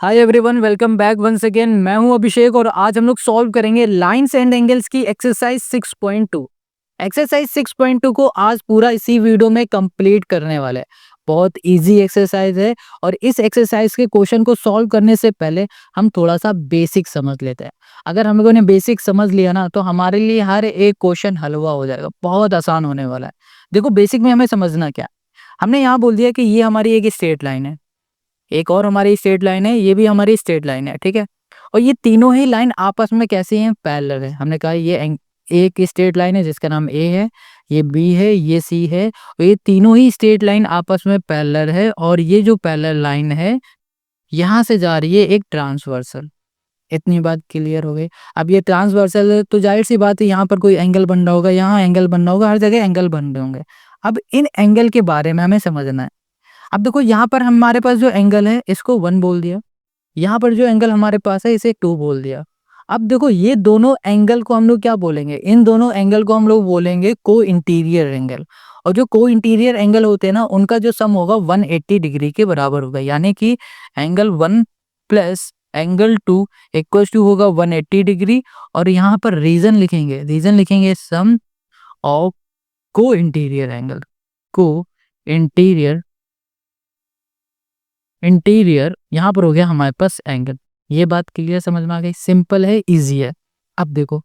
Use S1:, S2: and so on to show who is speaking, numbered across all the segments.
S1: हाय everyone, welcome back once again. मैं हूं अभिषेक और आज हम लोग सॉल्व करेंगे लाइंस एंड एंगल्स की एक्सरसाइज 6.2। एक्सरसाइज 6.2 को आज पूरा इसी वीडियो में कंप्लीट करने वाले हैं। बहुत इजी एक्सरसाइज है और इस एक्सरसाइज के क्वेश्चन को सॉल्व करने से पहले हम थोड़ा सा बेसिक समझ लेते हैं। अगर हम लोगों ने बेसिक समझ लिया ना तो हमारे लिए हर एक क्वेश्चन हलवा हो जाएगा, बहुत आसान होने वाला है। देखो, बेसिक में हमें समझना क्या, हमने यहाँ बोल दिया कि ये हमारी एक स्ट्रेट लाइन है, एक और हमारी स्ट्रेट लाइन है, ये भी हमारी स्ट्रेट लाइन है, ठीक है। और ये तीनों ही लाइन आपस में कैसे हैं, पैरेलल है। हमने कहा ये एक स्ट्रेट लाइन है जिसका नाम ए है, ये बी है, ये सी है, और ये तीनों ही स्ट्रेट लाइन आपस में पैरेलल है। और ये जो पैरेलल लाइन है यहाँ से जा रही है एक ट्रांसवर्सल। इतनी बात क्लियर हो गई। अब ये ट्रांसवर्सल है तो जाहिर सी बात है यहाँ पर कोई एंगल बन रहा होगा, यहाँ एंगल बन रहा होगा, हर जगह एंगल बन रहे होंगे। अब इन एंगल के बारे में हमें समझना है। अब देखो, यहाँ पर हमारे पास जो एंगल है इसको 1 बोल दिया, यहाँ पर जो एंगल हमारे पास है इसे 2 बोल दिया। अब देखो, ये दोनों एंगल को हम लोग क्या बोलेंगे, इन दोनों एंगल को हम लोग बोलेंगे को इंटीरियर एंगल। और जो को इंटीरियर एंगल होते हैं ना, उनका जो सम होगा 180 डिग्री के बराबर होगा। यानी कि angle 1 plus angle 2 equals to होगा 180 डिग्री। और यहाँ पर रीजन लिखेंगे sum of co interior angle, co interior यहाँ पर हो गया हमारे पास एंगल। ये बात क्लियर समझ में आ गई, सिंपल है, इजी है। अब देखो,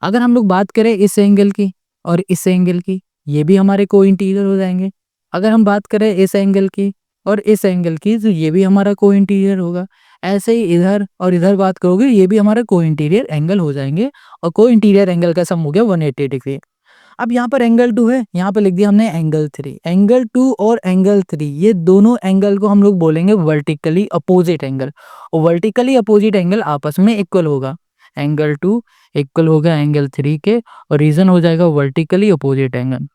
S1: अगर हम लोग बात करें इस एंगल की और इस एंगल की, ये भी हमारे को इंटीरियर हो जाएंगे। अगर हम बात करें इस एंगल की और इस एंगल की तो ये भी हमारा को इंटीरियर होगा। ऐसे ही इधर और इधर बात करोगे, ये भी हमारा को इंटीरियर एंगल हो जाएंगे। और को इंटीरियर एंगल का सम हो गया 180 डिग्री। अब यहाँ पर एंगल 2 है, यहाँ पर लिख दिया हमने एंगल 3। एंगल 2 और एंगल 3 ये दोनों एंगल को हम लोग बोलेंगे वर्टिकली अपोजिट एंगल। और वर्टिकली अपोजिट एंगल आपस में इक्वल होगा। एंगल 2 इक्वल होगा एंगल 3 के, और रीजन हो जाएगा वर्टिकली अपोजिट एंगल।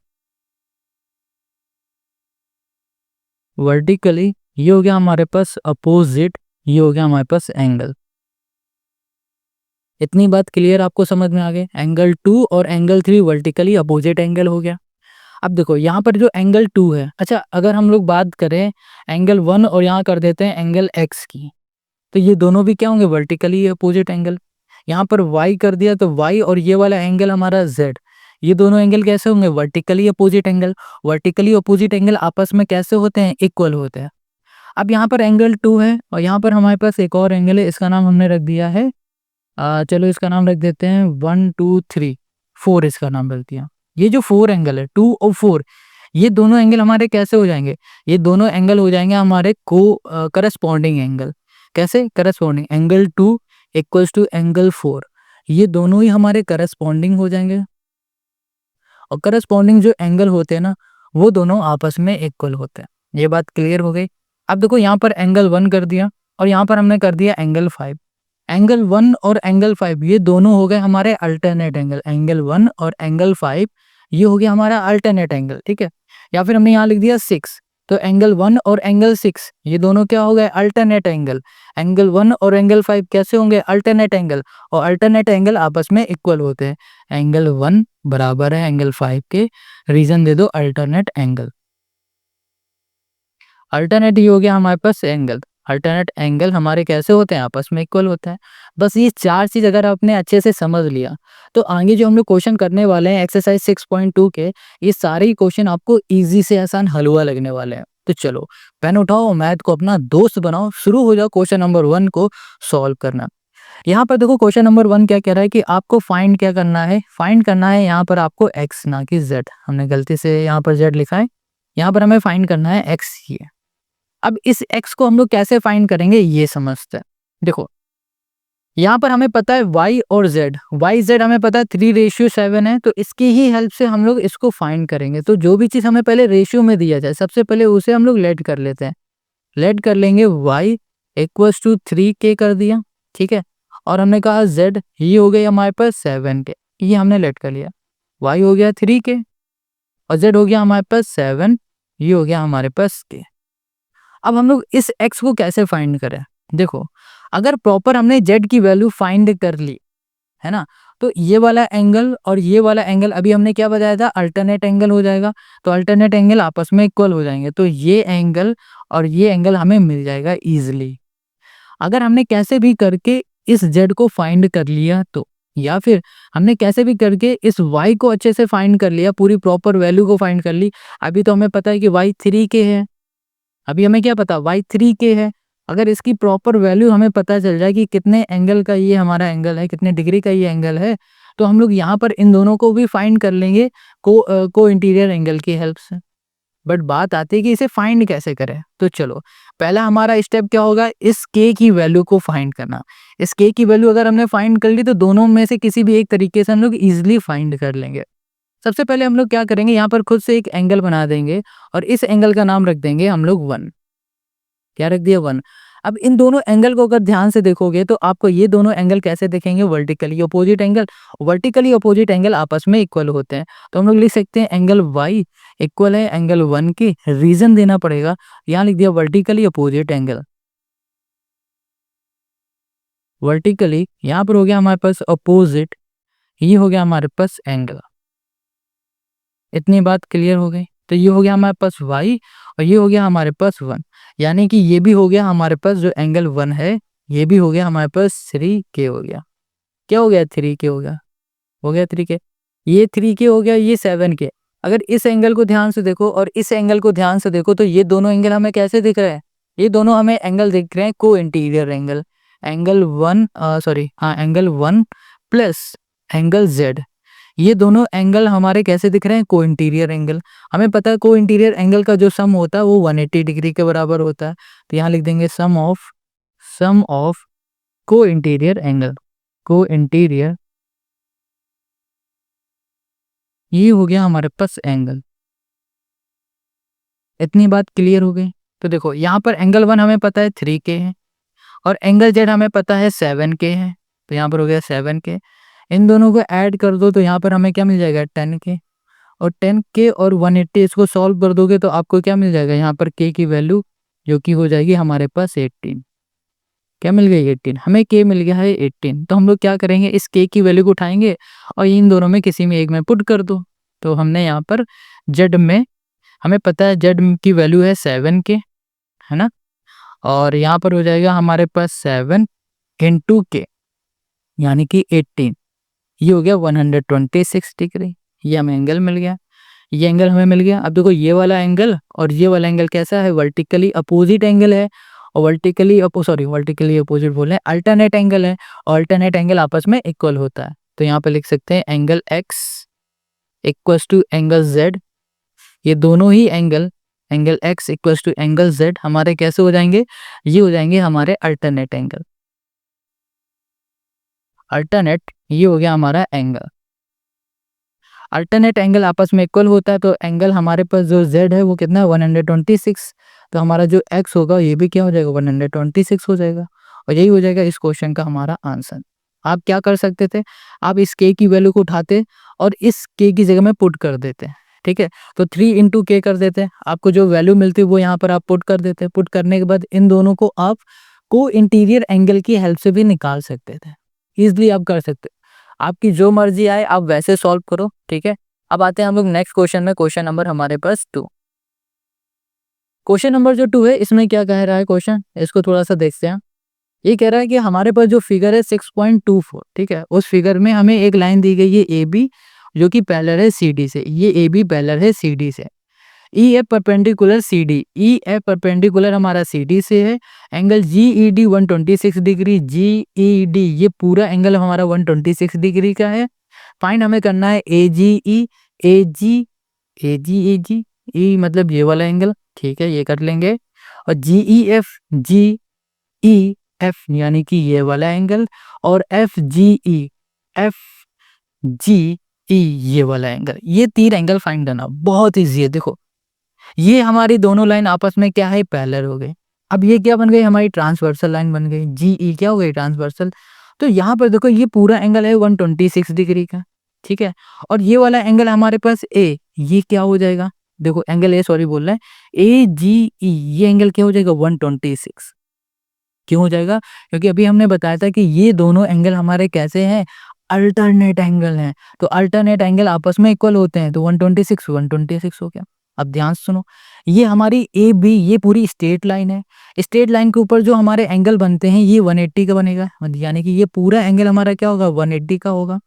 S1: वर्टिकली ये हो गया हमारे पास अपोजिट, ये हो गया हमारे पास एंगल। इतनी बात क्लियर आपको समझ में आ गई। एंगल 2 और एंगल 3 वर्टिकली अपोजिट एंगल हो गया। अब देखो, यहाँ पर जो एंगल 2 है, अच्छा अगर हम लोग बात करें एंगल 1 और यहाँ कर देते हैं एंगल x की, तो ये दोनों भी क्या होंगे, वर्टिकली अपोजिट एंगल। यहाँ पर y कर दिया तो y और ये वाला एंगल हमारा z, ये दोनों एंगल कैसे होंगे, vertically opposite angle. Vertically opposite angle आपस में कैसे होते हैं, इक्वल होते हैं। अब यहाँ पर एंगल 2 है और यहाँ पर हमारे पास एक और एंगल है, इसका नाम हमने रख दिया है, चलो इसका नाम रख देते हैं 1 2 3 4, इसका नाम रख दिया। ये जो 4 एंगल है 2 और 4, ये दोनों एंगल हमारे कैसे हो जाएंगे, ये दोनों एंगल हो जाएंगे हमारे को करस्पॉन्डिंग एंगल। कैसे corresponding, angle 2 equals to angle 4, ये दोनों ही हमारे करस्पॉन्डिंग हो जाएंगे। और करस्पॉन्डिंग जो एंगल होते हैं ना, वो दोनों आपस में इक्वल होते हैं। ये बात क्लियर हो गई। अब देखो, यहाँ पर एंगल 1 कर दिया और यहाँ पर हमने कर दिया एंगल 5। एंगल 1 और एंगल 5 ये दोनों हो गए हमारे अल्टरनेट एंगल। एंगल 1 और एंगल 5 ये हो गया हमारा अल्टरनेट एंगल, ठीक है। या फिर हमने यहाँ लिख दिया 6, तो एंगल 1 और एंगल 6 ये दोनों क्या हो गए, अल्टरनेट एंगल। एंगल 1 और एंगल 5 कैसे होंगे, अल्टरनेट एंगल। और अल्टरनेट एंगल आपस में इक्वल होते हैं। एंगल 1 बराबर है एंगल 5 के, रीजन दे दो अल्टरनेट एंगल। अल्टरनेट ही हो गया हमारे पास एंगल। अल्टरनेट एंगल हमारे कैसे होते हैं, आपस में इक्वल होता है। बस ये 4 चीज अगर आपने अच्छे से समझ लिया तो आगे जो हम लोग क्वेश्चन करने वाले हैं एक्सरसाइज 6.2 के, ये सारे ही क्वेश्चन आपको इजी से आसान हलवा लगने वाले हैं। तो चलो पेन उठाओ, मैथ को अपना दोस्त बनाओ, शुरू हो जाओ क्वेश्चन नंबर 1 को सॉल्व करना। यहाँ पर देखो, क्वेश्चन नंबर 1 क्या कह रहा है कि आपको फाइंड क्या करना है, फाइंड करना है यहाँ पर आपको x ना कि z। हमने गलती से यहाँ पर z लिखा है, यहाँ पर हमें फाइंड करना है x ही है। अब इस x को हम लोग कैसे फाइंड करेंगे ये समझते हैं। देखो, यहाँ पर हमें पता है y और z, y z हमें पता है 3:7 है, तो इसकी ही हेल्प से हम लोग इसको फाइंड करेंगे। तो जो भी चीज़ हमें पहले रेशियो में दिया जाए, सबसे पहले उसे हम लोग लेट कर लेते हैं। लेट कर लेंगे y इक्वल्स टू 3k कर दिया, ठीक है। और हमने कहा z ये हो गई हमारे पास 7k, ये हमने लेट कर लिया। y हो गया 3k और z हो गया हमारे पास 7, ये हो गया हमारे पास k। अब हम लोग इस x को कैसे फाइंड करें, देखो अगर प्रॉपर हमने z की वैल्यू फाइंड कर ली है ना, तो ये वाला एंगल और ये वाला एंगल अभी हमने क्या बताया था, अल्टरनेट एंगल हो जाएगा। तो अल्टरनेट एंगल आपस में इक्वल हो जाएंगे, तो ये एंगल और ये एंगल हमें मिल जाएगा इजीली। अगर हमने कैसे भी करके इस z को फाइंड कर लिया तो, या फिर हमने कैसे भी करके इस y को अच्छे से फाइंड कर लिया, पूरी प्रॉपर वैल्यू को फाइंड कर ली। अभी तो हमें पता है कि y 3k है, अभी हमें क्या पता y 3k है। अगर इसकी प्रॉपर वैल्यू हमें पता चल जाए कि कितने एंगल का ये हमारा एंगल है, कितने डिग्री का ये एंगल है, तो हम लोग यहाँ पर इन दोनों को भी फाइंड कर लेंगे को इंटीरियर एंगल की हेल्प से। बट बात आती है कि इसे फाइंड कैसे करें। तो चलो, पहला हमारा स्टेप क्या होगा, इस k की वैल्यू को फाइंड करना। इस k की वैल्यू अगर हमने फाइंड कर ली तो दोनों में से किसी भी एक तरीके से हम लोग इजिली फाइंड कर लेंगे। सबसे पहले हम लोग क्या करेंगे, यहाँ पर खुद से एक एंगल बना देंगे और इस एंगल का नाम रख देंगे हम लोग 1। क्या रख दिया, 1। अब इन दोनों एंगल को अगर ध्यान से देखोगे तो आपको ये दोनों एंगल कैसे दिखेंगे, vertically opposite angle. Vertically opposite angle आपस में इक्वल होते हैं, तो हम लोग लिख सकते हैं एंगल y इक्वल है एंगल 1 के। रीजन देना पड़ेगा, यहाँ लिख दिया वर्टिकली अपोजिट एंगल। वर्टिकली यहाँ पर हो गया हमारे पास अपोजिट, ये हो गया हमारे पास एंगल। इतनी बात क्लियर हो गई। तो ये हो गया हमारे पास y और ये हो गया हमारे पास 1, यानी कि ये भी हो गया हमारे पास जो एंगल 1 है, ये भी हो गया हमारे पास 3k हो गया। क्या हो गया, 3k हो गया, हो गया 3k। ये 3k हो गया, ये 7k। अगर इस एंगल को ध्यान से देखो और इस एंगल को ध्यान से देखो तो ये दोनों एंगल हमें कैसे दिख रहे हैं, ये दोनों हमें एंगल दिख रहे हैं को interior angle. Angle 1 plus angle z, ये दोनों एंगल हमारे कैसे दिख रहे हैं, को इंटीरियर एंगल। हमें पता है को इंटीरियर एंगल का जो सम होता है वो 180 डिग्री के बराबर होता है। तो यहाँ लिख देंगे सम of co interior angle, co interior, ये हो गया हमारे पास एंगल। इतनी बात क्लियर हो गई। तो देखो यहाँ पर एंगल 1 हमें पता है 3k है और एंगल z हमें पता है 7k है, तो यहाँ पर हो गया 7k। इन दोनों को ऐड कर दो तो यहाँ पर हमें क्या मिल जाएगा, 10k। और 10k और 180 इसको सॉल्व कर दोगे तो आपको क्या मिल जाएगा, यहाँ पर k की वैल्यू जो कि हो जाएगी हमारे पास 18। क्या मिल गई, 18। हमें k मिल गया है 18। तो हम लोग क्या करेंगे, इस k की वैल्यू को उठाएंगे और इन दोनों में किसी में एक में पुट कर दो। तो हमने यहाँ पर z में, हमें पता है z की वैल्यू है 7k, है ना। और यहाँ पर हो जाएगा हमारे पास 7 इंटू k, यानी कि 18। ये हो गया 126 डिग्री। ये हमें एंगल मिल गया, ये एंगल हमें मिल गया। अब देखो ये वाला एंगल और ये वाला एंगल कैसा है, वर्टिकली अपोजिट एंगल है। और वर्टिकली अपोजिट बोल रहे हैं, अल्टरनेट एंगल है। अल्टरनेट एंगल आपस में इक्वल होता है, तो यहाँ पे लिख सकते हैं angle x equals to angle z। ये दोनों ही angle x equals to angle z हमारे कैसे हो जाएंगे, ये हो जाएंगे हमारे अल्टरनेट एंगल। अल्टरनेट, ये हो गया हमारा एंगल। अल्टरनेट एंगल आपस में इक्वल होता है, तो एंगल हमारे पास जो z है वो कितना है, 126। तो हमारा जो x होगा ये भी क्या हो जाएगा, 126 हो जाएगा। और यही हो जाएगा इस क्वेश्चन का हमारा आंसर। आप क्या कर सकते थे, आप इस k की वैल्यू को उठाते और इस k की जगह में पुट कर देते, ठीक है। तो 3 इंटू k कर देते, आपको जो वैल्यू मिलती है वो यहाँ पर आप पुट कर देते। पुट करने के बाद इन दोनों को आप को इंटीरियर एंगल की हेल्प से भी निकाल सकते थे, ईजिली आप कर सकते। आपकी जो मर्जी आए आप वैसे सॉल्व करो, ठीक है। अब आते हैं हम लोग नेक्स्ट क्वेश्चन में, क्वेश्चन नंबर हमारे पास 2। क्वेश्चन नंबर जो 2 है इसमें क्या कह रहा है क्वेश्चन, इसको थोड़ा सा देखते हैं। ये कह रहा है कि हमारे पास जो फिगर है 6.24, ठीक है, उस फिगर में हमें एक लाइन दी गई है ए बी जो कि पैरेलल है सी डी से। ये ए बी पैरेलल है सी डी से। E A perpendicular C D, E A perpendicular हमारा सी डी से है। Angle G E D 126 degree, G E D ये पूरा एंगल हमारा 126 डिग्री का है। फाइंड हमें करना है ए जी ई, ए जी ए जी ए जी ई मतलब ये वाला एंगल, ठीक है, ये कर लेंगे। और जी E F, G E F यानी कि ये वाला एंगल। और एफ जी ई, एफ जी ई ये वाला एंगल। ये 3 एंगल फाइंड करना बहुत ईजी है। देखो ये हमारी दोनों लाइन आपस में क्या है, पैरेलल हो गए। अब ये क्या बन गई, हमारी ट्रांसवर्सल लाइन बन गई। जी ई क्या हो गई, ट्रांसवर्सल। तो यहाँ पर देखो ये पूरा एंगल है 126 डिग्री का, ठीक है। और ये वाला एंगल हमारे पास ए, ये क्या हो जाएगा, देखो एंगल ए, सॉरी बोल रहे हैं, ए जी ई ये एंगल क्या हो जाएगा, 126। क्यों हो जाएगा, क्योंकि अभी हमने बताया था कि ये दोनों एंगल हमारे कैसे हैं, अल्टरनेट एंगल हैं। तो अल्टरनेट एंगल आपस में इक्वल होते हैं, तो 126 126 हो गया। अब ध्यान से सुनो, ये हमारी ए बी ये पूरी स्ट्रेट लाइन है। स्ट्रेट लाइन के ऊपर जो हमारे एंगल बनते हैं ये 180 का बनेगा, यानी कि ये पूरा एंगल हमारा क्या होगा 180 का होगा।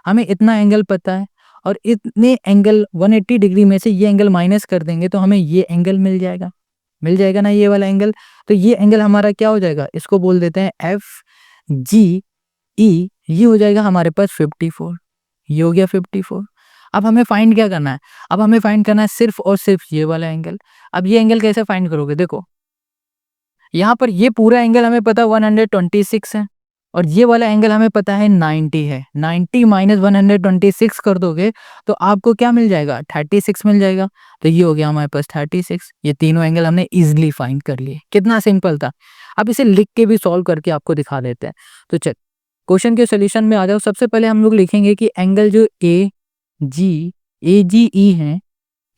S1: हमें इतना एंगल पता है और इतने एंगल 180 डिग्री में से ये एंगल माइनस कर देंगे तो हमें ये एंगल मिल जाएगा ना, ये वाला एंगल। तो ये एंगल हमारा क्या हो जाएगा, इसको बोल देते हैं एफ जी ई, ये हो जाएगा हमारे पास 54, ये हो गया 54। अब हमें फाइंड क्या करना है, अब हमें फाइंड करना है सिर्फ और सिर्फ ये वाला एंगल। अब ये एंगल कैसे फाइंड करोगे, देखो यहाँ पर ये पूरा एंगल हमें पता 126 है और ये वाला एंगल हमें पता है 90 है। 90 माइनस 126 कर दोगे तो आपको क्या मिल जाएगा 36 मिल जाएगा। तो ये हो गया हमारे पास 36। ये तीनों एंगल हमने इजिली फाइंड कर लिए, कितना सिंपल था। अब इसे लिख के भी सॉल्व करके आपको दिखा देते हैं। तो चल क्वेश्चन के सोल्यूशन में आ जाओ। सबसे पहले हम लोग लिखेंगे कि एंगल जो ए जी ई है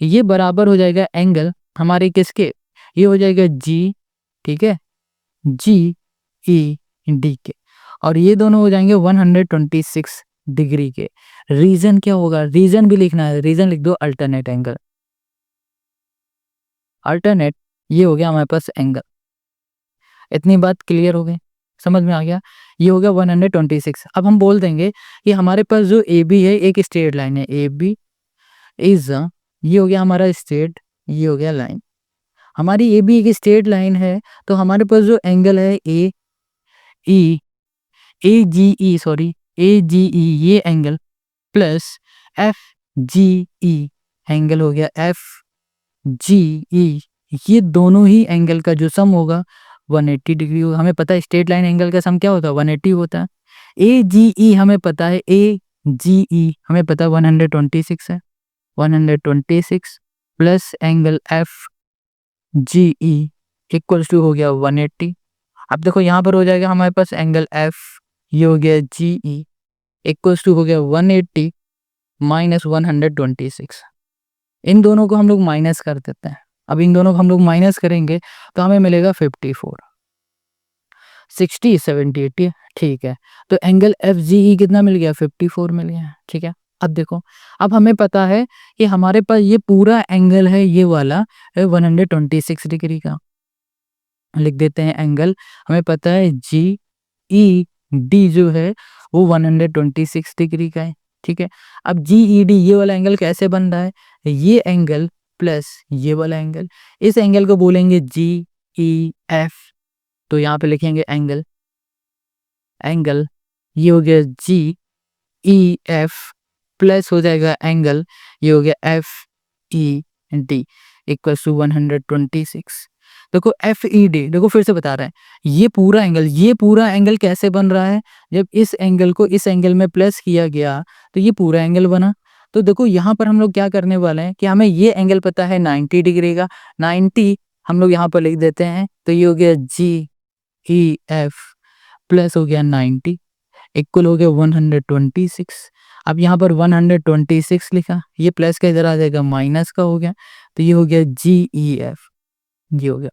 S1: ये बराबर हो जाएगा एंगल हमारे किसके, ये हो जाएगा जी, ठीक है, जी ई डी के, और ये दोनों हो जाएंगे 126 डिग्री के। रीजन क्या होगा, रीजन भी लिखना है, रीजन लिख दो अल्टरनेट एंगल। अल्टरनेट ये हो गया हमारे पास एंगल। इतनी बात क्लियर हो गई, समझ में आ गया। ये हो गया 126। अब हम बोल देंगे कि हमारे पास जो ए बी है एक स्ट्रेट लाइन है, ए बी इज ये हो गया हमारा स्ट्रेट, ये हो गया लाइन। हमारी ए बी एक स्ट्रेट लाइन है तो हमारे पास जो एंगल है ए ई ए जी ई ये angle plus F G E angle हो गया एफ जी ई, ये दोनों ही एंगल का जो सम होगा 180 डिग्री होगा। हमें पता है स्ट्रेट लाइन एंगल का सम क्या होता है 180 होता है। ए जी ई हमें पता है, ए जी ई हमें पता है 126 है। 126 plus angle F G E equals to हो गया 180। अब देखो यहाँ पर हो जाएगा हमारे पास एंगल एफ, ये हो गया जी ई इक्वल्स टू हो गया 180 माइनस 126। इन दोनों को हम लोग माइनस कर देते हैं। अब इन दोनों को हम लोग माइनस करेंगे तो हमें मिलेगा 54, 60, 70, 80, ठीक है। तो एंगल एफ जी ई कितना मिल गया 54 मिल गया, ठीक है। अब देखो, अब हमें पता है कि हमारे पास ये पूरा एंगल है ये वाला 126 डिग्री का। लिख देते हैं एंगल, हमें पता है जी ई डी जो है वो 126 डिग्री का है, ठीक है। अब जी ई डी ये वाला एंगल कैसे बन रहा है, ये एंगल प्लस ये वाला एंगल, इस एंगल को बोलेंगे जी ई एफ। तो यहाँ पे लिखेंगे एंगल ये हो गया जी ई एफ प्लस हो जाएगा एंगल ये हो गया F E D equal to 126। देखो एफ ई डी, देखो फिर से बता रहे हैं, ये पूरा एंगल कैसे बन रहा है, जब इस एंगल को इस एंगल में प्लस किया गया तो ये पूरा एंगल बना। तो देखो यहाँ पर हम लोग क्या करने वाले हैं कि हमें ये एंगल पता है 90 डिग्री का, 90 हम लोग यहाँ पर लिख देते हैं। तो ये हो गया जी ई एफ प्लस हो गया 90 इक्वल हो गया 126। अब यहाँ पर 126 लिखा, ये प्लस का इधर आ जाएगा माइनस का हो गया, तो ये हो गया जी ई एफ, ये हो गया।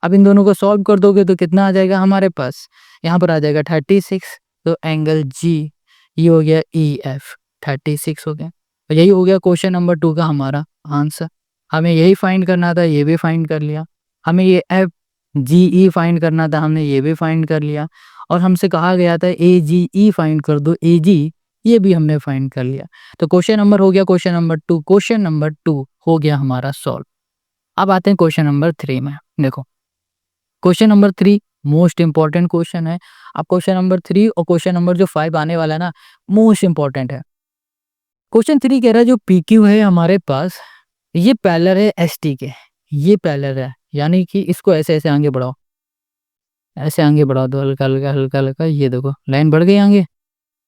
S1: अब इन दोनों को सॉल्व कर दोगे तो कितना आ जाएगा हमारे पास, यहाँ पर आ जाएगा 36। तो एंगल जी ये हो गया ई एफ 36 हो गया। तो यही हो गया क्वेश्चन नंबर 2 का हमारा आंसर। हमें यही फाइंड करना था, ये भी फाइंड कर लिया। हमें ये एफ जी ई फाइंड करना था, हमने ये भी फाइंड कर लिया। और हमसे कहा गया था ए जी ई फाइंड कर दो, ए जी ये भी हमने फाइंड कर लिया। तो क्वेश्चन नंबर हो गया क्वेश्चन नंबर 2 हो गया हमारा सॉल्व। अब आते हैं क्वेश्चन नंबर 3 में। देखो question number 3 most important question है। अब क्वेश्चन नंबर 3 और क्वेश्चन नंबर जो 5 आने वाला है ना, मोस्ट इंपॉर्टेंट है। क्वेश्चन 3 कह रहा है जो पी क्यू है हमारे पास ये पैरेलल है एस टी के, ये पैरेलल है, यानी कि इसको ऐसे ऐसे आगे बढ़ाओ, ऐसे आगे बढ़ा दो हल्का हल्का हल्का हल्का, ये देखो लाइन बढ़ गई आगे,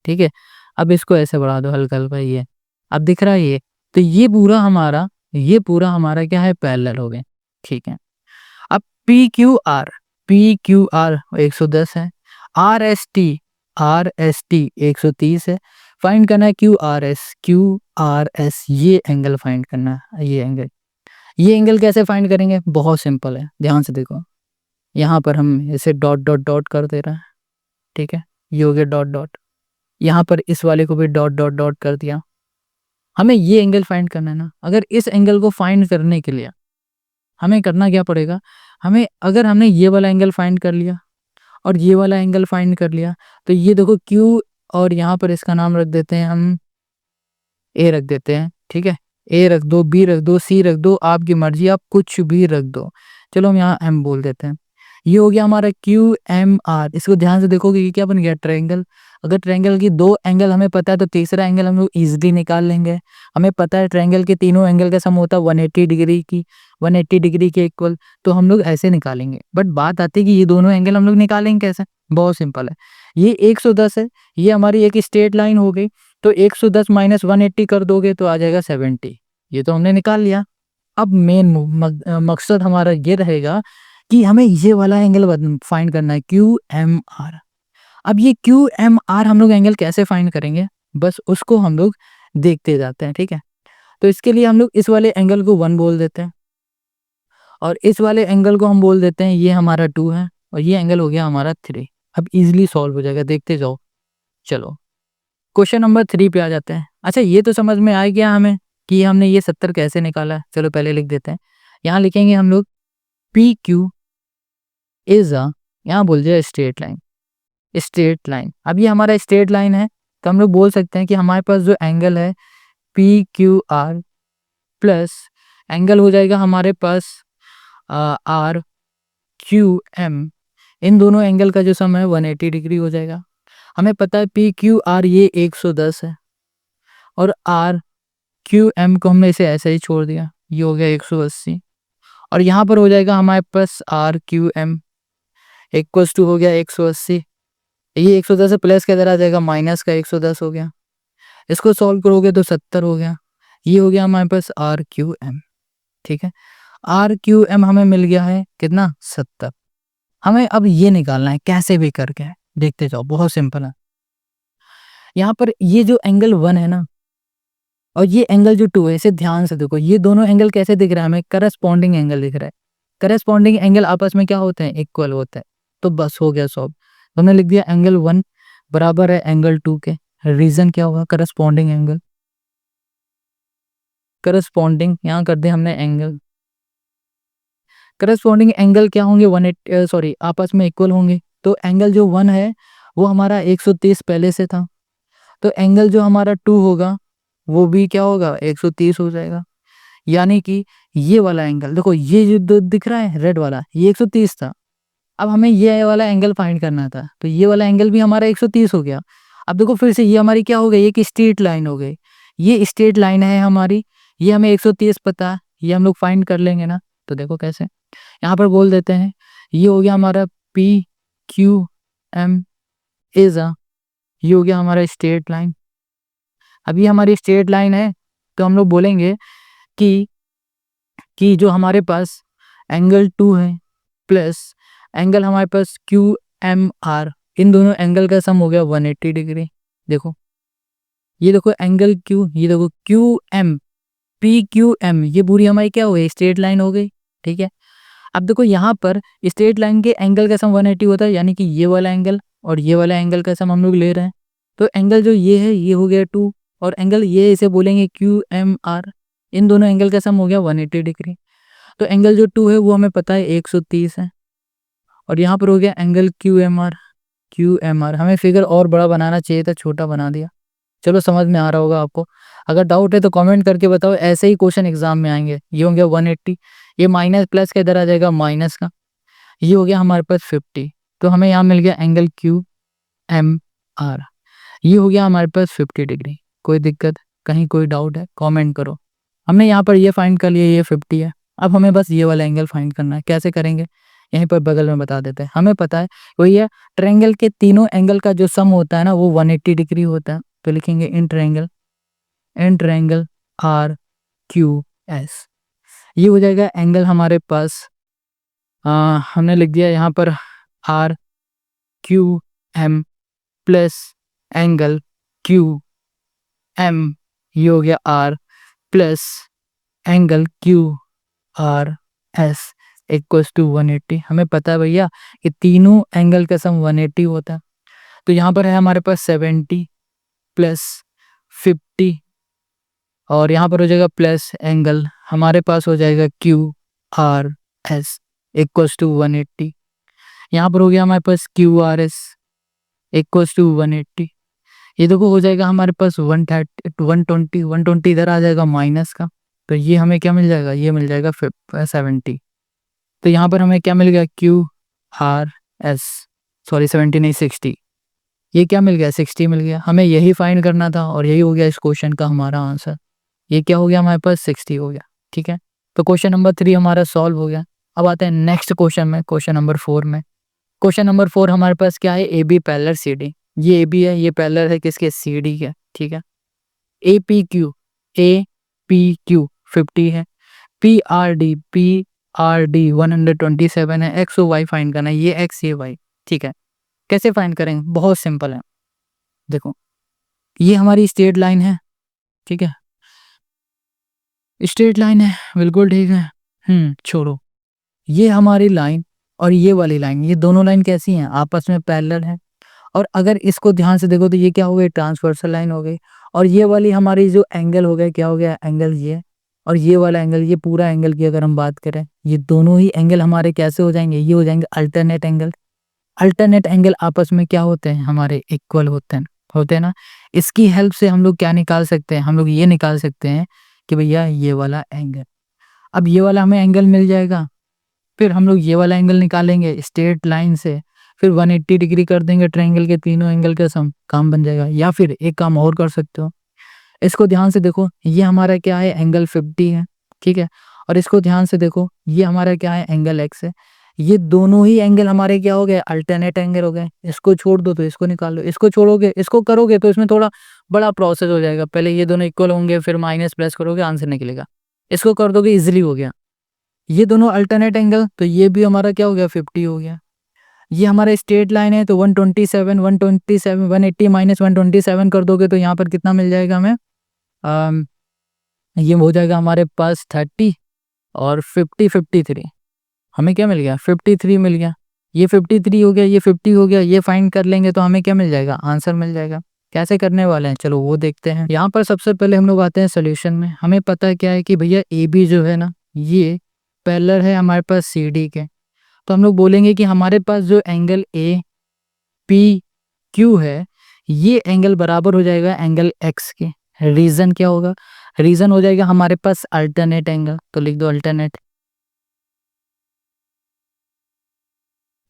S1: ठीक है। अब इसको ऐसे बढ़ा दो हल्का हल्का, ये अब दिख रहा है ये। तो ये पूरा हमारा क्या है पैरेलल हो गए, ठीक है। अब पी क्यू आर 110 है, आर एस टी 130 है। फाइंड करना है क्यू आर एस ये एंगल फाइंड करना है। ये एंगल कैसे फाइंड करेंगे, बहुत सिंपल है, ध्यान से देखो। यहाँ पर हम इसे डॉट डॉट डॉट कर दे रहे हैं, ठीक है, ये हो गया डॉट डॉट। यहाँ पर इस वाले को भी डॉट डॉट डॉट कर दिया, हमें ये एंगल फाइंड करना है ना। अगर इस एंगल को फाइंड करने के लिए हमें करना क्या पड़ेगा, हमें अगर हमने ये वाला एंगल फाइंड कर लिया और ये वाला एंगल फाइंड कर लिया, तो ये देखो Q, और यहाँ पर इसका नाम रख देते हैं हम A रख देते हैं, ठीक है। A रख दो, B रख दो, C रख दो, आपकी मर्जी, आप कुछ भी रख दो। चलो हम यहाँ M बोल देते हैं। ये हो गया हमारा QMR। इसको ध्यान से देखोगे ये क्या बन गया, ट्रायंगल। अगर ट्रायंगल की दो एंगल हमें पता है तो तीसरा एंगल हम लोग इजीली निकाल लेंगे। हमें पता है ट्रायंगल के तीनों एंगल का सम होता है 180 डिग्री की, 180 डिग्री के इक्वल, तो हम लोग ऐसे निकालेंगे। बट बात आती है कि ये दोनों एंगल हम लोग निकालेंगे कैसे। बहुत सिंपल है, ये 110 है, ये हमारी एक स्ट्रेट लाइन हो गई, तो 110 माइनस 180 कर दोगे तो आ जाएगा 70। ये तो हमने निकाल लिया। अब मेन मकसद हमारा ये रहेगा कि हमें ये वाला एंगल फाइंड करना है, QMR। अब ये QMR हम लोग एंगल कैसे फाइंड करेंगे, बस उसको हम लोग देखते जाते हैं, ठीक है। तो इसके लिए हम लोग इस वाले एंगल को 1 बोल देते हैं और इस वाले एंगल को हम बोल देते हैं ये हमारा 2 है और ये एंगल हो गया हमारा 3। अब इजीली सॉल्व हो जाएगा, देखते जाओ। चलो क्वेश्चन नंबर 3 पे आ जाते हैं। अच्छा, ये तो समझ में आ गया हमें कि हमने ये 70 कैसे निकाला है। चलो पहले लिख देते हैं। यहाँ लिखेंगे हम लोग PQ इज अ, यहाँ बोल दिया स्ट्रेट लाइन, स्ट्रेट लाइन। अब ये हमारा स्ट्रेट लाइन है, तो हम लोग बोल सकते हैं कि हमारे पास जो एंगल है PQR प्लस एंगल हो जाएगा हमारे पास RQM, इन दोनों एंगल का जो सम है 180 डिग्री हो जाएगा। हमें पता है PQR ये 110 है और RQM को हमने इसे ऐसे ही छोड़ दिया, ये हो गया 180। और यहाँ पर हो जाएगा हमारे पास RQM इक्वल्स टू हो गया 180। ये 110 से प्लस के इधर आ जाएगा, माइनस का 110 हो गया। इसको सॉल्व करोगे तो 70 हो गया। ये हो गया हमारे पास RQM, ठीक है। RQM हमें मिल गया है कितना, 70। हमें अब ये निकालना है कैसे भी करके, देखते जाओ, बहुत सिंपल है। यहाँ पर ये जो एंगल 1 है ना और ये एंगल जो 2 है, इसे ध्यान से देखो। ये दोनों एंगल कैसे दिख रहा है हमें, करस्पॉन्डिंग एंगल दिख रहा है। करस्पॉन्डिंग एंगल आपस में क्या होते हैं, इक्वल होते हैं। तो बस हो गया सॉल्व। तो हमने लिख दिया एंगल 1 बराबर है एंगल 2 के। रीजन क्या होगा, करस्पॉन्डिंग एंगल, करस्पॉन्डिंग यहाँ कर दिया हमने एंगल। करस्पॉन्डिंग एंगल क्या होंगे, 180 सॉरी आपस में इक्वल होंगे। तो एंगल जो 1 है वो हमारा 130 पहले से था, तो एंगल जो हमारा 2 होगा वो भी क्या होगा, 130 हो जाएगा। यानी कि ये वाला एंगल देखो, ये जो दिख रहा है रेड वाला, ये 130 था। अब हमें ये वाला एंगल फाइंड करना था, तो ये वाला एंगल भी हमारा 130 हो गया। अब देखो फिर से ये हमारी क्या हो गई, एक स्ट्रेट लाइन हो गई। ये स्ट्रेट लाइन है हमारी, ये हमें 130 पता है, ये हम लोग फाइंड कर लेंगे ना। तो देखो कैसे, यहाँ पर बोल देते हैं ये हो गया हमारा PQM इज अ, ये हो गया हमारा स्ट्रेट लाइन। अब ये हमारी स्ट्रेट लाइन है, तो हम लोग बोलेंगे कि जो हमारे पास एंगल 2 है प्लस एंगल हमारे पास QMR, इन दोनों एंगल का सम हो गया 180 डिग्री। देखो ये देखो एंगल Q, ये देखो QM, PQM, ये पूरी हमारी क्या हो गई, स्ट्रेट लाइन हो गई, ठीक है। अब देखो यहाँ पर स्ट्रेट लाइन के एंगल का सम 180 होता है, यानी कि ये वाला एंगल और ये वाला एंगल का सम हम लोग ले रहे हैं। तो एंगल जो ये है ये हो गया 2 और एंगल ये इसे बोलेंगे QMR, इन दोनों एंगल का सम हो गया 180 डिग्री। तो एंगल जो 2 है वो हमें पता है 130 है और यहाँ पर हो गया एंगल QMR। हमें फिगर और बड़ा बनाना चाहिए था, छोटा बना दिया। चलो समझ में आ रहा होगा आपको। अगर डाउट है तो कमेंट करके बताओ, ऐसे ही क्वेश्चन एग्जाम में आएंगे। ये हो गया 180, ये माइनस प्लस के इधर आ जाएगा माइनस का, ये हो गया हमारे पास 50। तो हमें यहाँ मिल गया एंगल QMR, ये हो गया हमारे पास 50 डिग्री। कोई दिक्कत, कहीं कोई डाउट है कमेंट करो। हमने यहाँ पर ये फाइंड कर लिया, ये 50 है। अब हमें बस ये वाला एंगल फाइंड करना है। कैसे करेंगे, यहीं पर बगल में बता देते हैं। हमें पता है वही है, ट्रायंगल के तीनों एंगल का जो सम होता है ना वो 180 डिग्री होता है। तो लिखेंगे इन ट्रायंगल RQS, ये हो जाएगा एंगल हमारे पास हमने लिख दिया यहाँ पर RQM प्लस एंगल QM, ये हो गया R plus angle QRS equals to 180। हमें पता है भैया कि तीनों एंगल का सम 180 होता है। तो यहाँ पर है हमारे पास 70 प्लस 50 और यहाँ पर हो जाएगा प्लस एंगल हमारे पास हो जाएगा Q R S equals to 180। यहाँ पर हो गया हमारे पास Q R S equals to 180। ये देखो हो जाएगा हमारे पास 120 इधर आ जाएगा माइनस का, तो ये हमें क्या मिल जाएगा, ये मिल जाएगा 70। तो यहाँ पर हमें क्या मिल गया, क्यू आर एस, सॉरी 70 नहीं 60, ये क्या मिल गया 60 मिल गया। हमें यही फाइंड करना था और यही हो गया इस क्वेश्चन का हमारा आंसर। ये क्या हो गया हमारे पास 60 हो गया। ठीक है, तो क्वेश्चन नंबर 3 हमारा सॉल्व हो गया। अब आते हैं नेक्स्ट क्वेश्चन में, क्वेश्चन नंबर 4 में। क्वेश्चन नंबर 4 हमारे पास क्या है, A B parallel C D. ये ए बी है, ये पैरेलल है किसके, सी डी के। ठीक है, ए पी क्यू 50 है, पी आर डी 127 है। एक्स और वाई फाइंड करना है, ये एक्स ये वाई। ठीक है, कैसे फाइंड करेंगे, बहुत सिंपल है। देखो ये हमारी स्ट्रेट लाइन है, ठीक है, स्ट्रेट लाइन है, बिल्कुल ठीक है। छोड़ो, ये हमारी लाइन और ये वाली लाइन, ये दोनों लाइन कैसी हैं, आपस में पैरेलल है। और अगर इसको ध्यान से देखो तो ये क्या हो गई, ट्रांसवर्सल लाइन हो गई। और ये वाली हमारी जो एंगल हो गया, क्या हो गया, एंगल ये। और ये वाला एंगल, ये पूरा एंगल की अगर हम बात करें, ये दोनों ही एंगल हमारे कैसे हो जाएंगे, ये हो जाएंगे अल्टरनेट एंगल। अल्टरनेट एंगल आपस में क्या होते हैं, हमारे इक्वल होते हैं ना। इसकी हेल्प से हम लोग क्या निकाल सकते हैं, हम लोग ये निकाल सकते हैं कि भैया ये वाला एंगल, अब ये वाला हमें एंगल मिल जाएगा, फिर हम लोग ये वाला एंगल निकालेंगे स्ट्रेट लाइन से, फिर 180 डिग्री कर देंगे ट्रायंगल के तीनों एंगल का सम, काम बन जाएगा। या फिर एक काम और कर सकते हो, इसको ध्यान से देखो, ये हमारा क्या है, एंगल 50 है। ठीक है, और इसको ध्यान से देखो, ये हमारा क्या है, एंगल एक्स है। ये दोनों ही एंगल हमारे क्या हो गए, अल्टरनेट एंगल हो गए। इसको छोड़ दो तो इसको निकाल लो, इसको छोड़ोगे, इसको करोगे तो इसमें थोड़ा बड़ा प्रोसेस हो जाएगा। पहले ये दोनों इक्वल होंगे, फिर माइनस प्लस करोगे, आंसर निकलेगा। इसको कर दोगे, इजिली हो गया। ये दोनों अल्टरनेट एंगल, तो ये भी हमारा क्या हो गया, 50 हो गया। ये हमारा स्ट्रेट लाइन है, तो 180 माइनस 127 कर दोगे तो यहाँ पर कितना मिल जाएगा हमें, ये हो जाएगा हमारे पास 30 और 53। हमें क्या मिल गया, 53 मिल गया। ये 53 हो गया, ये 50 हो गया, ये फाइंड कर लेंगे तो हमें क्या मिल जाएगा, आंसर मिल जाएगा। कैसे करने वाले हैं, चलो वो देखते हैं। यहाँ पर सबसे पहले हम लोग आते हैं सोल्यूशन में। हमें पता है क्या है कि भैया ए बी जो है ना, ये पैरेलल है हमारे पास सी डी के। तो हम लोग बोलेंगे कि हमारे पास जो एंगल ए पी क्यू है, ये एंगल बराबर हो जाएगा एंगल एक्स के। रीजन क्या होगा, रीजन हो जाएगा हमारे पास अल्टरनेट एंगल, तो लिख दो अल्टरनेट।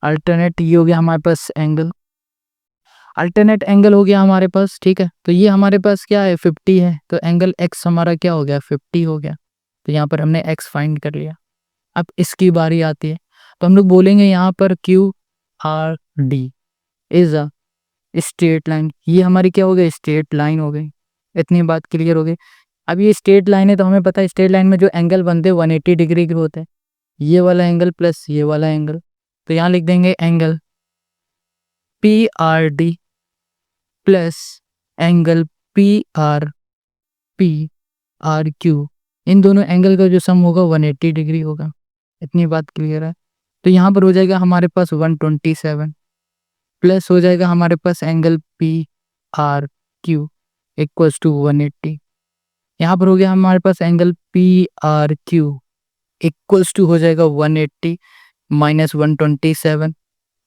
S1: अल्टरनेट ये हो गया हमारे पास एंगल, अल्टरनेट एंगल हो गया हमारे पास। ठीक है, तो ये हमारे पास क्या है, 50 है, तो एंगल एक्स हमारा क्या हो गया, 50 हो गया। तो यहाँ पर हमने एक्स फाइंड कर लिया। अब इसकी बारी आती है, तो हम लोग बोलेंगे यहाँ पर Q R D is a straight line. ये हमारी क्या हो गई, स्ट्रेट लाइन हो गई। इतनी बात क्लियर हो गई। अब ये स्ट्रेट लाइन है, तो हमें पता है स्ट्रेट लाइन में जो एंगल बनते हैं 180 डिग्री के होते हैं। ये वाला एंगल प्लस ये वाला एंगल, तो यहाँ लिख देंगे angle P R D plus angle P R Q. इन दोनों एंगल का जो सम होगा 180 डिग्री होगा। इतनी बात क्लियर है। तो यहाँ पर हो जाएगा हमारे पास 127 प्लस हो जाएगा हमारे पास angle P R Q equals to 180। यहाँ पर हो गया हमारे पास angle P R Q equals to हो जाएगा 180 माइनस 127।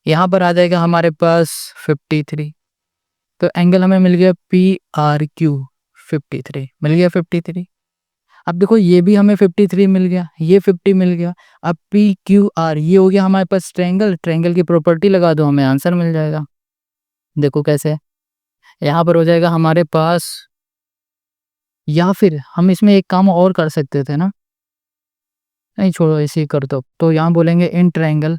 S1: यहाँ पर आ जाएगा हमारे पास 53। तो एंगल हमें मिल गया पी आर क्यू 53 मिल गया 53। अब देखो ये भी हमें 53 मिल गया, ये 50 मिल गया। अब पी क्यू आर ये हो गया हमारे पास ट्रायंगल, ट्रायंगल की प्रॉपर्टी लगा दो, हमें आंसर मिल जाएगा। देखो कैसे, यहाँ पर हो जाएगा हमारे पास, या फिर हम इसमें एक काम और कर सकते थे ना, नहीं छोड़ो इसे ही कर दो। तो यहाँ बोलेंगे in triangle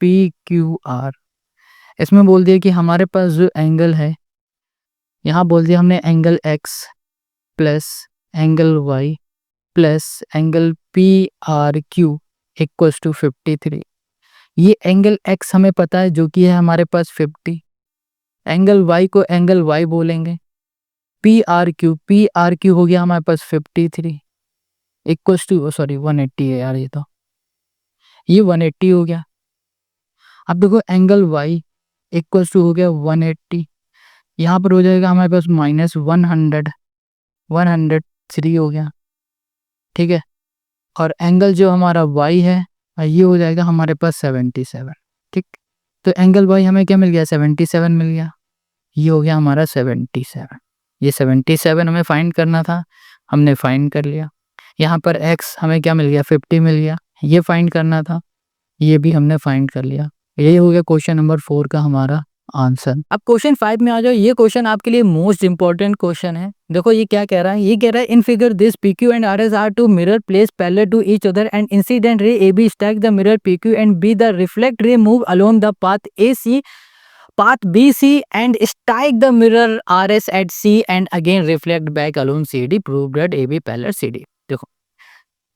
S1: P Q R, इसमें बोल दिया कि हमारे पास जो एंगल है, यहाँ बोल दिया हमने angle X plus angle Y plus angle P R Q equals to 53। ये एंगल एक्स हमें पता है जो कि है हमारे पास 50, एंगल वाई को एंगल वाई बोलेंगे, पी आर क्यू हो गया हमारे पास 53 इक्वल्स टू, सॉरी 180 है यार, ये 180 हो गया। अब देखो एंगल वाई इक्वल्स टू हो गया 180, यहाँ पर हो जाएगा हमारे पास माइनस 100 103 हो गया, ठीक है। और एंगल जो हमारा y है ये हो जाएगा हमारे पास 77, ठीक। तो एंगल y हमें क्या मिल गया, 77 मिल गया, ये हो गया हमारा 77। ये 77 हमें फाइंड करना था, हमने फाइंड कर लिया। यहाँ पर x हमें क्या मिल गया, 50 मिल गया, ये फाइंड करना था, ये भी हमने फाइंड कर लिया। यही हो गया क्वेश्चन नंबर 4 का हमारा आंसर। अब क्वेश्चन 5 में आ जाओ। ये क्वेश्चन आपके लिए मोस्ट इंपॉर्टेंट क्वेश्चन है। देखो ये क्या कह रहा है, ये कह रहा है in figure this PQ and RS are two mirror place parallel to each other and incident ray AB strike the mirror PQ and B the reflect ray move along the path BC and strike the mirror RS at C and again reflect back along CD. Prove that AB parallel CD। देखो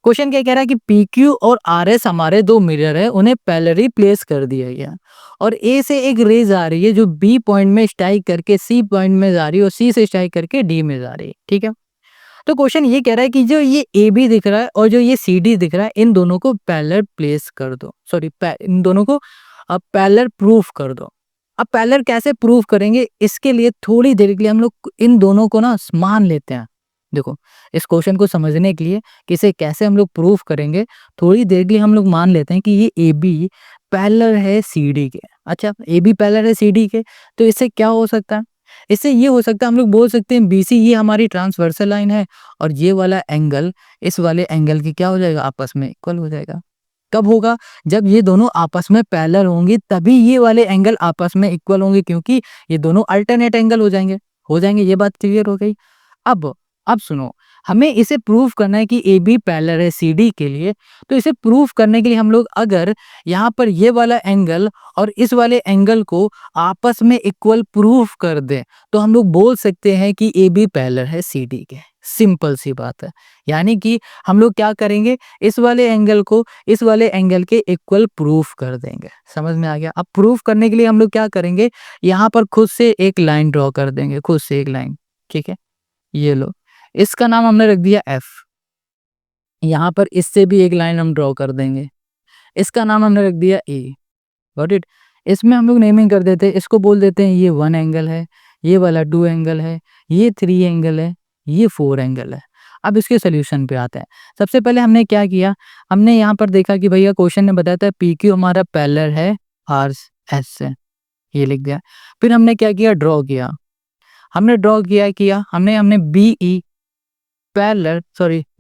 S1: question क्या कह रहा है कि PQ और RS हमारे दो mirror है, उन्हें पैरेलली प्लेस कर दिया गया और A से एक रेज आ रही है जो B पॉइंट में स्ट्राइक करके C पॉइंट में जा रही है और C से स्ट्राइक करके D में जा रही है, ठीक है। तो क्वेश्चन ये कह रहा है कि जो ये AB दिख रहा है और जो ये CD दिख रहा है, इन दोनों को पैरेलल प्लेस कर दो, सॉरी इन दोनों को अब पैरेलल प्रूफ कर दो। अब पैरेलल कैसे प्रूफ करेंगे, इसके लिए थोड़ी देर के लिए हम लोग इन दोनों को ना मान लेते हैं। देखो इस क्वेश्चन को समझने के लिए कि इसे कैसे हम लोग प्रूफ करेंगे, थोड़ी देर के लिए हम लोग मान लेते हैं कि ये AB पैरेलल है CD के। अच्छा AB पैरेलल है CD के, तो इससे क्या हो सकता है, इससे ये हो सकता है हम लोग बोल सकते हैं BC ये हमारी ट्रांसवर्सल लाइन है और ये वाला एंगल इस वाले एंगल की क्या हो जाएगा, आपस में इक्वल हो जाएगा। कब होगा, जब ये दोनों आपस में पैरेलल होंगे तभी ये वाले एंगल आपस में इक्वल होंगे, क्योंकि ये दोनों अल्टरनेट एंगल हो जाएंगे। ये बात क्लियर हो गई। अब सुनो, हमें इसे प्रूफ करना है कि AB पैरेलल है CD के लिए। तो इसे प्रूफ करने के लिए हम लोग अगर यहाँ पर ये वाला एंगल और इस वाले एंगल को आपस में इक्वल प्रूफ कर दें तो हम लोग बोल सकते हैं कि AB पैरेलल है CD के। सिंपल सी बात है। यानी कि हम लोग क्या करेंगे, इस वाले एंगल को इस वाले एंगल के इक्वल प्रूफ कर देंगे। समझ में आ गया। अब प्रूफ करने के लिए हम लोग क्या करेंगे, यहाँ पर खुद से एक लाइन ड्रॉ कर देंगे, खुद से एक लाइन, ठीक है। ये लो, इसका नाम हमने रख दिया F। यहाँ पर इससे भी एक लाइन हम ड्रॉ कर देंगे, इसका नाम हमने रख दिया A। Got it. इसमें हम लोग नेमिंग कर देते हैं, इसको बोल देते हैं ये 1 एंगल है, ये वाला 2 एंगल है, ये 3 एंगल है, ये 4 एंगल है। अब इसके सोल्यूशन पे आते हैं। सबसे पहले हमने क्या किया, हमने यहाँ पर देखा कि भैया क्वेश्चन ने बताया था PQ हमारा पैरेलल है RS से, ये लिख दिया। फिर हमने क्या किया, ड्रॉ किया। हमने ड्रॉ किया हमने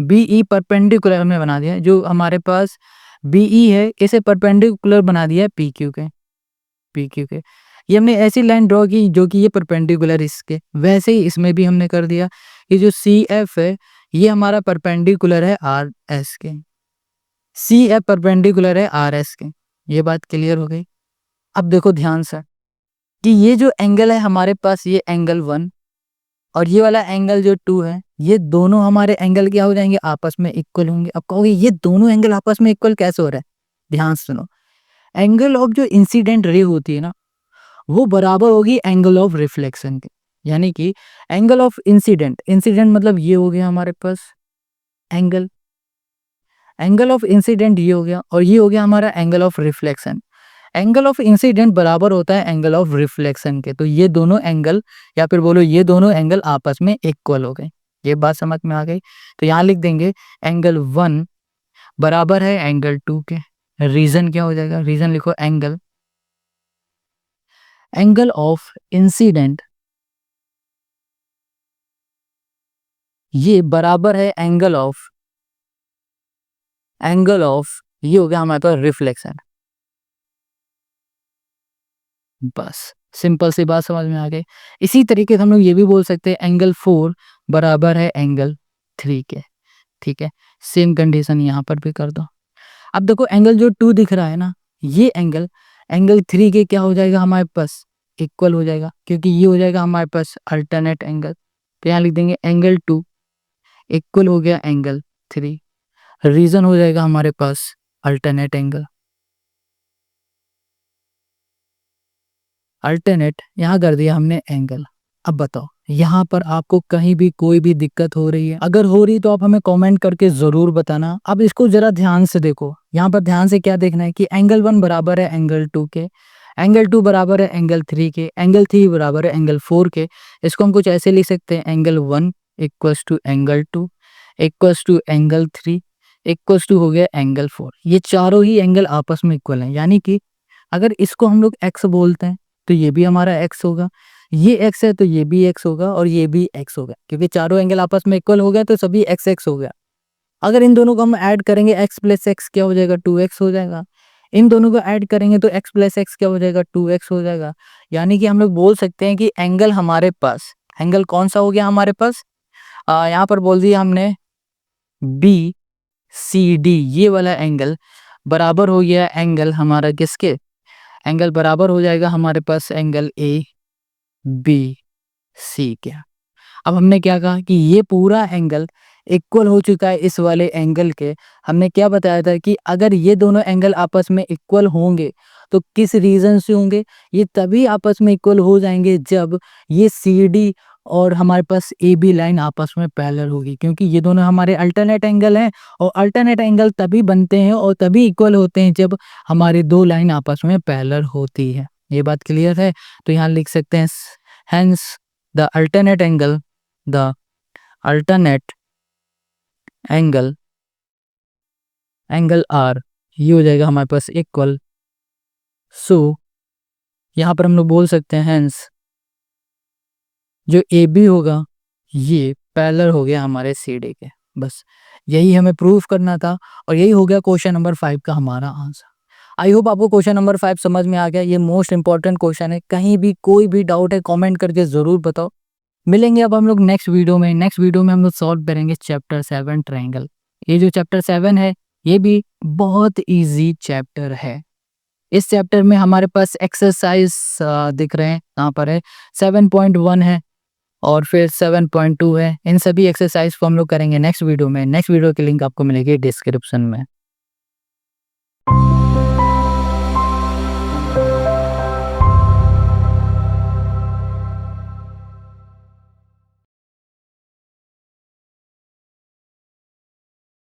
S1: BE परपेंडिकुलर हमने बना दिया। जो हमारे पास BE है इसे परपेंडिकुलर बना दिया PQ के। ये हमने ऐसी लाइन ड्रॉ की जो कि ये परपेंडिकुलर इसके, वैसे ही इसमें भी हमने कर दिया कि जो CF है ये हमारा परपेंडिकुलर है RS के, CF परपेंडिकुलर है RS के। ये बात क्लियर हो गई। अब देखो ध्यान से कि ये जो एंगल है हमारे पास, ये एंगल 1 और ये वाला एंगल जो 2 है, ये दोनों हमारे एंगल क्या हो जाएंगे, आपस में इक्वल होंगे। अब कहोगे ये दोनों एंगल आपस में इक्वल कैसे हो रहा है, ध्यान सुनो। एंगल ऑफ जो इंसिडेंट रे होती है ना, वो बराबर होगी एंगल ऑफ रिफ्लेक्शन के। यानी कि एंगल ऑफ इंसिडेंट मतलब ये हो गया हमारे पास एंगल ऑफ इंसिडेंट ये हो गया, और ये हो गया हमारा angle of reflection. Angle of incident बराबर होता है एंगल ऑफ रिफ्लेक्शन के। तो ये दोनों एंगल या फिर बोलो ये दोनों एंगल आपस में इक्वल हो गए। ये बात समझ में आ गई। तो यहाँ लिख देंगे एंगल 1 बराबर है एंगल 2 के। रीजन क्या हो जाएगा, रीजन लिखो एंगल ऑफ इंसिडेंट ये बराबर है एंगल ऑफ ये हो गया हमारे पास रिफ्लेक्शन। बस सिंपल सी बात समझ में आ गई। इसी तरीके से हम लोग ये भी बोल सकते हैं एंगल 4 बराबर है एंगल 3 के, ठीक है। सेम कंडीशन यहाँ पर भी कर दो। अब देखो एंगल जो 2 दिख रहा है ना, ये एंगल 3 के क्या हो जाएगा हमारे पास, इक्वल हो जाएगा, क्योंकि ये हो जाएगा हमारे पास अल्टरनेट एंगल। तो यहाँ लिख देंगे एंगल 2 इक्वल हो गया एंगल 3। रीजन हो जाएगा हमारे पास अल्टरनेट एंगल। अल्टरनेट यहाँ कर दिया हमने एंगल। अब बताओ यहाँ पर आपको कहीं भी कोई भी दिक्कत हो रही है, अगर हो रही तो आप हमें कमेंट करके जरूर बताना। अब इसको जरा ध्यान से देखो, यहाँ पर ध्यान से क्या देखना है कि एंगल 1 बराबर है एंगल 2 के, एंगल 2 बराबर है एंगल 3 के, एंगल 3 बराबर है एंगल 4 के। इसको हम कुछ ऐसे लिख सकते हैं angle 1 equals to angle 2 equals to angle 3 equals to हो गया एंगल 4। ये चारों ही एंगल आपस में इक्वल हैं, यानी कि अगर इसको हम लोग x बोलते हैं तो ये भी हमारा x होगा, ये x है तो ये भी x होगा और ये भी x होगा, क्योंकि चारों एंगल आपस में इक्वल हो गए तो सभी x x हो गया। अगर इन दोनों को हम ऐड करेंगे x प्लस एक्स क्या हो जाएगा 2x हो जाएगा। इन दोनों को ऐड करेंगे तो x प्लस एक्स क्या हो जाएगा 2x हो जाएगा। यानी कि हम लोग बोल सकते हैं कि एंगल हमारे पास, एंगल कौन सा हो गया हमारे पास, यहाँ पर बोल दिया हमने बी सी डी, ये वाला एंगल बराबर हो गया एंगल हमारा किसके, एंगल बराबर हो जाएगा हमारे पास एंगल ए बी सी के। अब हमने क्या कहा कि ये पूरा एंगल इक्वल हो चुका है इस वाले एंगल के। हमने क्या बताया था कि अगर ये दोनों एंगल आपस में इक्वल होंगे तो किस रीजन से होंगे, ये तभी आपस में इक्वल हो जाएंगे जब ये सी डी और हमारे पास ए बी लाइन आपस में पैरेलल होगी, क्योंकि ये दोनों हमारे अल्टरनेट एंगल हैं और अल्टरनेट एंगल तभी बनते हैं और तभी इक्वल होते हैं जब हमारे दो लाइन आपस में पैरेलल होती है। ये बात क्लियर है? तो यहाँ लिख सकते हैं hence the alternate angle, the alternate angle are, ये हो जाएगा हमारे पास इक्वल। सो यहाँ पर हम लोग बोल सकते हैं हेंस जो ए बी होगा ये पैरेलल हो गया हमारे सी डी के। बस यही हमें प्रूफ करना था और यही हो गया क्वेश्चन नंबर 5 का हमारा आंसर। आई होप आपको क्वेश्चन नंबर 5 समझ में आ गया। ये मोस्ट इंपॉर्टेंट क्वेश्चन है, कहीं भी कोई भी डाउट है कमेंट करके ज़रूर बताओ। मिलेंगे अब हम लोग नेक्स्ट वीडियो में। नेक्स्ट वीडियो में हम लोग सॉल्व करेंगे चैप्टर 7 ट्रायंगल। ये जो चैप्टर 7 है ये भी बहुत इजी चैप्टर है। इस चैप्टर में हमारे पास एक्सरसाइज दिख रहे हैं, कहाँ पर है 7.1 है और फिर 7.2 है। इन सभी एक्सरसाइज को हम लोग करेंगे नेक्स्ट वीडियो में। नेक्स्ट वीडियो की लिंक आपको मिलेगी डिस्क्रिप्शन में।